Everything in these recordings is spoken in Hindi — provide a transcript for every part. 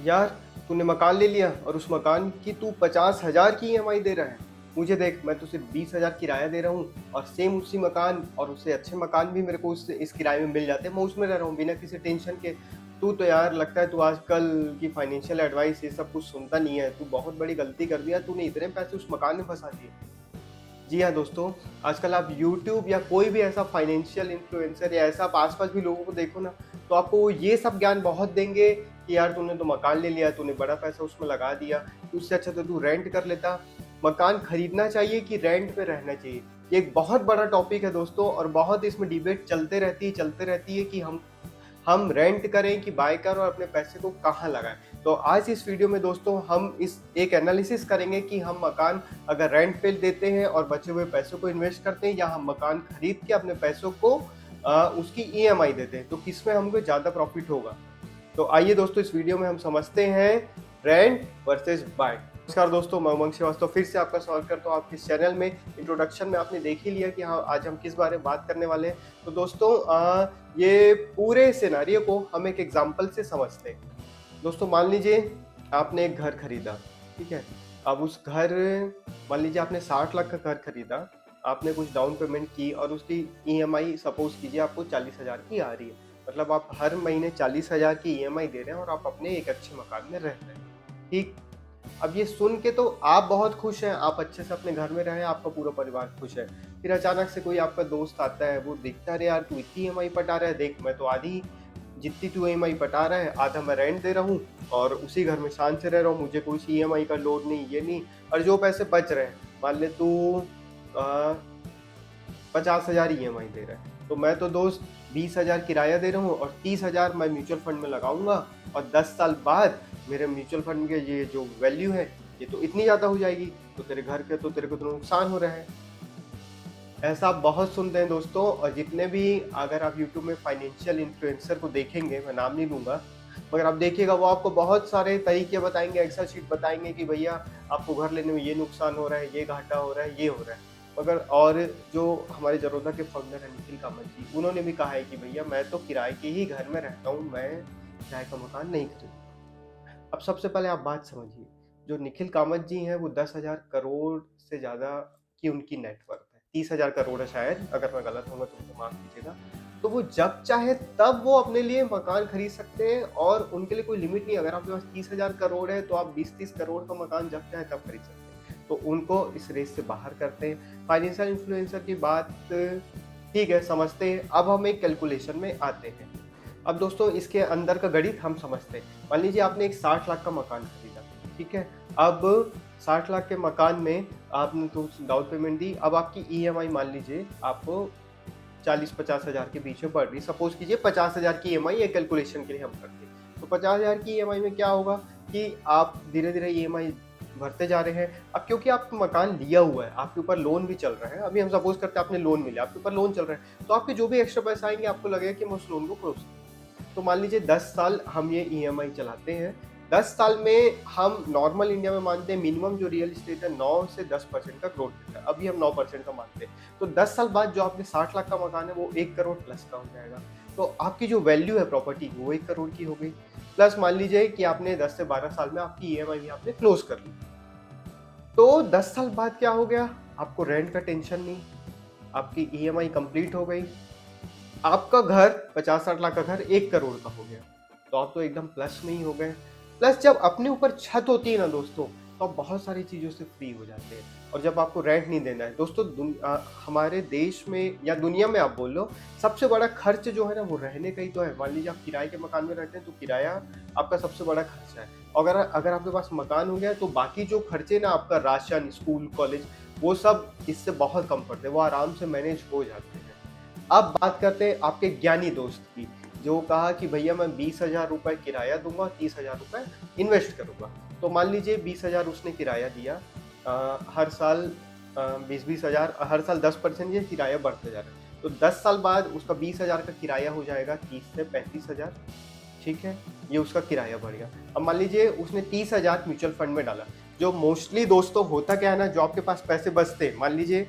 यार, तूने मकान ले लिया और उस मकान की तू 50,000 की ईएमआई दे रहा है। मुझे देख, मैं तो सिर्फ 20,000 किराया दे रहा हूँ और सेम उसी मकान और उससे अच्छे मकान भी मेरे को इस किराए में मिल जाते हैं। मैं उसमें रह रहा हूँ बिना किसी टेंशन के। तू तो यार लगता है तू आजकल की फाइनेंशियल एडवाइस ये सब कुछ सुनता नहीं है। तू बहुत बड़ी गलती कर दिया, तूने इतने पैसे उस मकान में फंसा दिए। जी हाँ दोस्तों, आजकल आप यूट्यूब या कोई भी ऐसा फाइनेंशियल इन्फ्लुएंसर या ऐसा आप आस-पास भी लोगों को देखो ना, तो आपको वो ये सब ज्ञान बहुत देंगे कि यार तूने तो मकान ले लिया, तूने बड़ा पैसा उसमें लगा दिया, उससे अच्छा तो तू रेंट कर लेता। मकान खरीदना चाहिए कि रेंट पे रहना चाहिए? ये एक बहुत बड़ा टॉपिक है दोस्तों और बहुत इसमें डिबेट चलते रहती है कि हम रेंट करें कि बाय करें और अपने पैसे को कहाँ लगाएं। तो आज इस वीडियो में दोस्तों हम इस एक एनालिसिस करेंगे कि हम मकान अगर रेंट पे देते हैं और बचे हुए पैसों को इन्वेस्ट करते हैं या हम मकान खरीद के अपने पैसों को उसकी ईएमआई देते हैं, तो किसमें हमको ज़्यादा प्रॉफिट होगा। तो आइए दोस्तों इस वीडियो में हम समझते हैं रेंट वर्सेस बाय। नमस्कार दोस्तों, मैं उमंग श्रीवास्तव फिर से आपका स्वागत करता हूँ आपके चैनल में। इंट्रोडक्शन में आपने देख ही लिया कि हाँ, आज हम किस बारे में बात करने वाले हैं। तो दोस्तों ये पूरे सिनेरियो को हम एक एग्जांपल से समझते हैं। दोस्तों मान लीजिए आपने एक घर खरीदा, ठीक है। अब उस घर मान लीजिए आपने 60 लाख का घर खरीदा, आपने कुछ डाउन पेमेंट की और उसकी ईएमआई सपोज कीजिए आपको 40,000 की आ रही है। मतलब आप हर महीने 40,000 की ईएमआई दे रहे हैं और आप अपने एक अच्छे मकान में रह रहे हैं, ठीक। अब ये सुन के तो आप बहुत खुश हैं, आप अच्छे से अपने घर में रहे, आपका पूरा परिवार खुश है। फिर अचानक से कोई आपका दोस्त आता है, वो देखता है अरे यार तू इतनी ईएमआई पटा रहा है, देख मैं तो आधी जितनी तू ईएमआई पटा रहा है आधा मैं रेंट दे रहा हूँ और उसी घर में शान से रह रहा हूँ, मुझे कोई सी ईएमआई का लोड नहीं, ये नहीं। और जो पैसे बच रहे हैं, मान ले तू 50,000 ईएमआई दे रहा है, तो मैं तो दोस्त 20,000 किराया दे रहा हूँ और 30,000 मैं म्यूचुअल फंड में लगाऊंगा और 10 साल बाद मेरे म्यूचुअल फंड के ये जो वैल्यू है ये तो इतनी ज़्यादा हो जाएगी, तो तेरे घर के तो तेरे को तो नुकसान हो रहा है। ऐसा आप बहुत सुनते हैं दोस्तों, और जितने भी अगर आप यूट्यूब में फाइनेंशियल इन्फ्लुएंसर को देखेंगे, मैं नाम नहीं लूँगा, मगर आप देखिएगा वो आपको बहुत सारे तरीके बताएँगे, एक्सेल शीट बताएँगे कि भैया आपको घर लेने में ये नुकसान हो रहा है, ये घाटा हो रहा है, ये हो रहा है। मगर और जो हमारे ज़रोधा के फाउंडर हैं निखिल कामत जी, उन्होंने भी कहा है कि भैया मैं तो किराए के ही घर में रहता हूँ, मैं किराए का मकान नहीं खरीदता। अब सबसे पहले आप बात समझिए, जो निखिल कामत जी हैं वो 10,000 करोड़ से ज़्यादा की उनकी नेटवर्थ है। 30,000 करोड़ है शायद, अगर मैं गलत हूँगा तो मुझे माफ़ कीजिएगा। तो वो जब चाहे तब वो अपने लिए मकान खरीद सकते हैं और उनके लिए कोई लिमिट नहीं है। अगर आपके पास 30,000 करोड़ है तो आप 20-30 करोड़ का मकान जब चाहे तब खरीद सकते हैं। तो उनको इस रेस से बाहर करते हैं। फाइनेंशियल इन्फ्लुएंसर की बात ठीक है, समझते हैं। अब हम एक कैलकुलेशन में आते हैं। अब दोस्तों इसके अंदर का गणित हम समझते हैं। मान लीजिए आपने एक 60 लाख का मकान खरीदा, ठीक है। अब 60 लाख के मकान में आपने तो डाउन पेमेंट दी, अब आपकी ईएमआई मान लीजिए आपको 40-50 हज़ार के बीच में पड़ रही है। सपोज कीजिए 50,000 की ईएमआई, ये कैलकुलेशन के लिए हम करते हैं। तो 50,000 की ईएमआई में क्या होगा कि आप धीरे-धीरे ईएमआई भरते जा रहे हैं। अब क्योंकि आप मकान लिया हुआ है, आपके ऊपर लोन भी चल रहा है। अभी हम सपोज करते हैं आपने लोन मिला, आपके ऊपर लोन चल रहा है, तो आपके जो भी एक्स्ट्रा पैसे आएँगे आपको लगेगा कि मैं उस लोन को क्लोज़ करूँ। तो मान लीजिए 10 साल हम ये ईएमआई चलाते हैं। 10 साल में हम नॉर्मल इंडिया में मानते हैं मिनिमम जो रियल एस्टेट है 9 से 10% का ग्रोथ देता है। अभी हम 9% का मानते हैं। तो 10 साल बाद जो आपके 60 लाख का मकान है वो 1 करोड़ प्लस का हो जाएगा। तो आपकी जो वैल्यू है प्रॉपर्टी की वो 1 करोड़ की हो गई। प्लस मान लीजिए कि आपने 10 से 12 साल में आपकी ईएमआई भी आपने क्लोज़ कर ली। तो 10 साल बाद क्या हो गया? आपको रेंट का टेंशन नहीं, आपकी ईएमआई कंप्लीट हो गई। आपका घर 50-60 लाख का घर 1 करोड़ का हो गया। तो आप तो एकदम प्लस में ही हो गए। प्लस जब अपने ऊपर छत होती है ना दोस्तों, तो आप बहुत सारी चीज़ों से फ्री हो जाते हैं। और जब आपको रेंट नहीं देना है दोस्तों, हमारे देश में या दुनिया में आप बोल लो, सबसे बड़ा खर्च जो है ना वो रहने का ही तो है। मान लीजिए आप किराए के मकान में रहते हैं तो किराया आपका सबसे बड़ा खर्चा है। अगर अगर आपके पास मकान हो गया तो बाकी जो खर्चे ना आपका राशन, स्कूल, कॉलेज, वो सब इससे बहुत कम पड़ते हैं, वो आराम से मैनेज हो जाते हैं। अब बात करते हैं आपके ज्ञानी दोस्त की, जो कहा कि भैया मैं 20,000 रुपए किराया दूँगा, 30,000 रुपए इन्वेस्ट करूँगा। तो मान लीजिए 20,000 उसने किराया दिया, हर साल 20-20 हज़ार, हर साल 10% ये किराया बढ़ते जा रहा है। तो 10 साल बाद उसका 20,000 का किराया हो जाएगा 30 से 35,000, ठीक है? ये उसका किराया बढ़ गया। अब मान लीजिए उसने 30,000 म्यूचुअल फंड में डाला, जो मोस्टली दोस्तों होता क्या है ना, जो आपके पास पैसे बचते हैं, मान लीजिए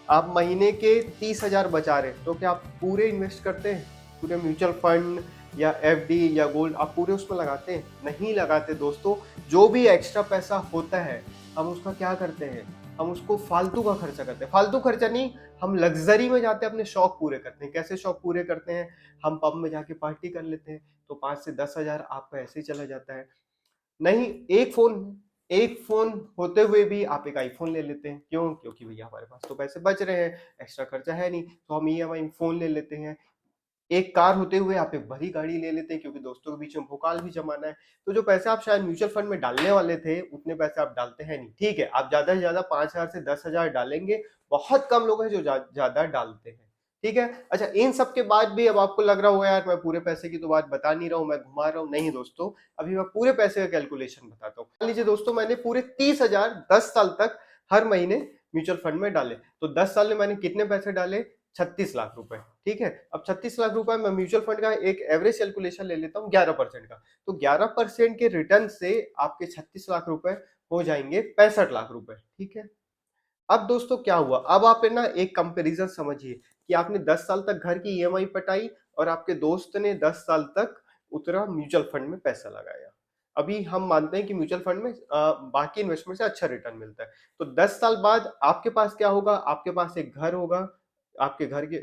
आप महीने के 30,000 बचा रहे हैं, तो क्या आप पूरे इन्वेस्ट करते हैं? पूरे म्यूचुअल फंड या एफडी या गोल्ड आप पूरे उसमें लगाते हैं? नहीं लगाते दोस्तों। जो भी एक्स्ट्रा पैसा होता है हम उसका क्या करते हैं, हम उसको फालतू का खर्चा करते हैं। फालतू खर्चा नहीं, हम लग्जरी में जाते हैं, अपने शौक पूरे करते हैं। कैसे शौक पूरे करते हैं? हम पब में जाके पार्टी कर लेते हैं, तो 5 से 10 हज़ार आपका ऐसे ही चला जाता है। नहीं, एक फोन होते हुए भी आप एक आईफोन ले लेते हैं। क्यों? क्योंकि भैया हमारे पास तो पैसे बच रहे हैं, एक्स्ट्रा खर्चा है नहीं, तो हम ईएमआई में फोन ले लेते हैं। एक कार होते हुए आप एक बड़ी गाड़ी ले लेते हैं, क्योंकि दोस्तों के बीच में भोकाल भी जमाना है। तो जो पैसे आप शायद म्यूचुअल फंड में डालने वाले थे, उतने पैसे आप डालते हैं नहीं। ठीक है, आप ज्यादा से ज्यादा 5 हज़ार से 10 हज़ार डालेंगे। बहुत कम लोग हैं जो ज्यादा डालते हैं। ठीक है। अच्छा, इन सब के बाद भी अब आपको लग रहा होगा यार मैं पूरे पैसे की तो बात बता नहीं रहा हूँ, मैं घुमा रहा हूँ। नहीं दोस्तों, अभी मैं पूरे पैसे का कैलकुलेशन बताता हूँ। मान लीजिए दोस्तों, मैंने पूरे 30 हज़ार 10 साल तक हर महीने म्यूचुअल फंड में डाले, तो 10 साल में मैंने कितने पैसे डाले? 36 लाख रुपए। ठीक है। अब 36 लाख रुपए में म्यूचुअल फंड का एक एवरेज कैलकुलेशन ले लेता हूँ 11% का। तो 11% के रिटर्न से आपके 36 लाख रुपए हो जाएंगे 65 लाख रुपए। ठीक है। अब दोस्तों क्या हुआ, अब आप है ना एक कंपैरिजन समझिए कि आपने 10 साल तक घर की ईएमआई पटाई और आपके दोस्त ने 10 साल तक उतरा म्यूचुअल फंड में पैसा लगाया। अभी हम मानते हैं कि म्यूचुअल फंड में बाकी इन्वेस्टमेंट से अच्छा रिटर्न मिलता है। तो 10 साल बाद आपके पास क्या होगा? आपके पास एक घर होगा, आपके घर के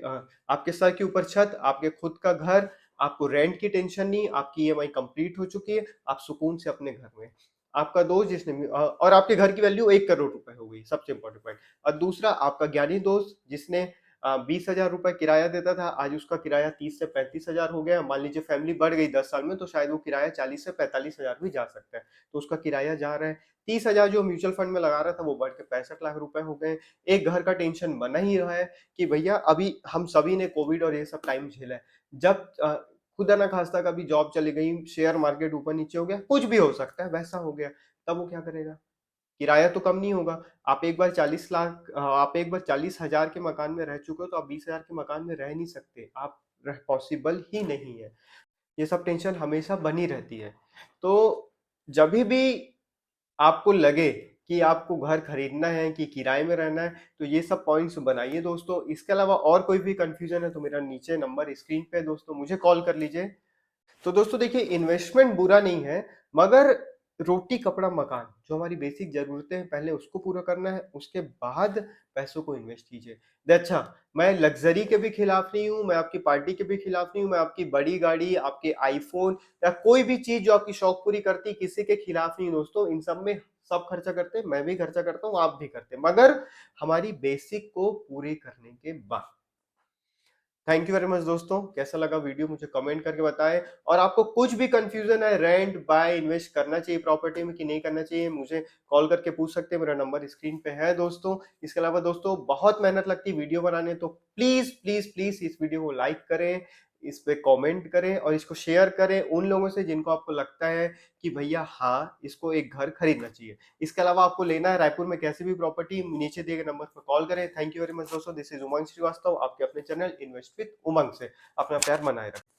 आपके सर के ऊपर छत, आपके खुद का घर, आपको रेंट की टेंशन नहीं, आपकी ईएमआई कंप्लीट हो चुकी है, आप सुकून से अपने घर में। आपका दोस्त जिसने और आपके घर की वैल्यू 1 करोड़ रुपए हो गई, सबसे इंपॉर्टेंट पॉइंट। और दूसरा आपका ज्ञानी दोस्त जिसने 20 हज़ार रुपए किराया देता था, आज उसका किराया 30 से 35 हज़ार हो गया। मान लीजिए फैमिली बढ़ गई 10 साल में, तो शायद वो किराया 40 से 45 हज़ार भी जा सकता है। तो उसका किराया जा रहा है। 30 हज़ार जो म्यूचुअल फंड में लगा रहा था वो बढ़ के 65 लाख रुपए हो गए। एक घर का टेंशन बना ही रहा है कि भैया अभी हम सभी ने कोविड और ये सब टाइम झेला है। जब खुदा ना खास्ता कभी जॉब चली गई, शेयर मार्केट ऊपर नीचे हो गया, कुछ भी हो सकता है, वैसा हो गया, तब वो क्या करेगा? किराया तो कम नहीं होगा। आप एक बार 40 हज़ार के मकान में रह चुके हो, तो आप 20 हज़ार के मकान में रह नहीं सकते। आप पॉसिबल ही नहीं है। ये सब टेंशन हमेशा बनी रहती है। तो जब भी आपको लगे कि आपको घर खरीदना है कि किराए में रहना है, तो ये सब पॉइंट्स बनाइए दोस्तों। इसके अलावा और कोई भी कंफ्यूजन है तो मेरा नीचे नंबर स्क्रीन पे है दोस्तों, मुझे कॉल कर लीजिए। तो दोस्तों देखिए, इन्वेस्टमेंट बुरा नहीं है, मगर रोटी कपड़ा मकान जो हमारी बेसिक जरूरतें हैं पहले उसको पूरा करना है, उसके बाद पैसों को इन्वेस्ट कीजिए। अच्छा, मैं लग्जरी के भी खिलाफ नहीं हूं, मैं आपकी पार्टी के भी खिलाफ नहीं हूं, मैं आपकी बड़ी गाड़ी, आपके आईफोन या कोई भी चीज जो आपकी शौक पूरी करती है, किसी के खिलाफ नहीं दोस्तों। इन सब में सब खर्चा करते हैं, मैं भी खर्चा करता हूँ, आप भी करते हैं, मगर हमारी बेसिक को पूरे करने के बाद। थैंक यू वेरी मच दोस्तों। कैसा लगा वीडियो मुझे कमेंट करके बताएं। और आपको कुछ भी कंफ्यूजन है, रेंट बाय इन्वेस्ट करना चाहिए प्रॉपर्टी में कि नहीं करना चाहिए, मुझे कॉल करके पूछ सकते हैं। मेरा नंबर स्क्रीन पे है दोस्तों। इसके अलावा दोस्तों बहुत मेहनत लगती है वीडियो बनाने, तो प्लीज प्लीज प्लीज इस वीडियो को लाइक करें, इस पे कमेंट करें और इसको शेयर करें उन लोगों से जिनको आपको लगता है कि भैया हाँ इसको एक घर खरीदना चाहिए। इसके अलावा आपको लेना है रायपुर में कैसे भी प्रॉपर्टी, नीचे दिए गए नंबर पर कॉल करें। थैंक यू वेरी मच दोस्तों। दिस इज उमंग श्रीवास्तव, आपके अपने चैनल इन्वेस्ट विद उमंग से। अपना प्यार बनाए रखें।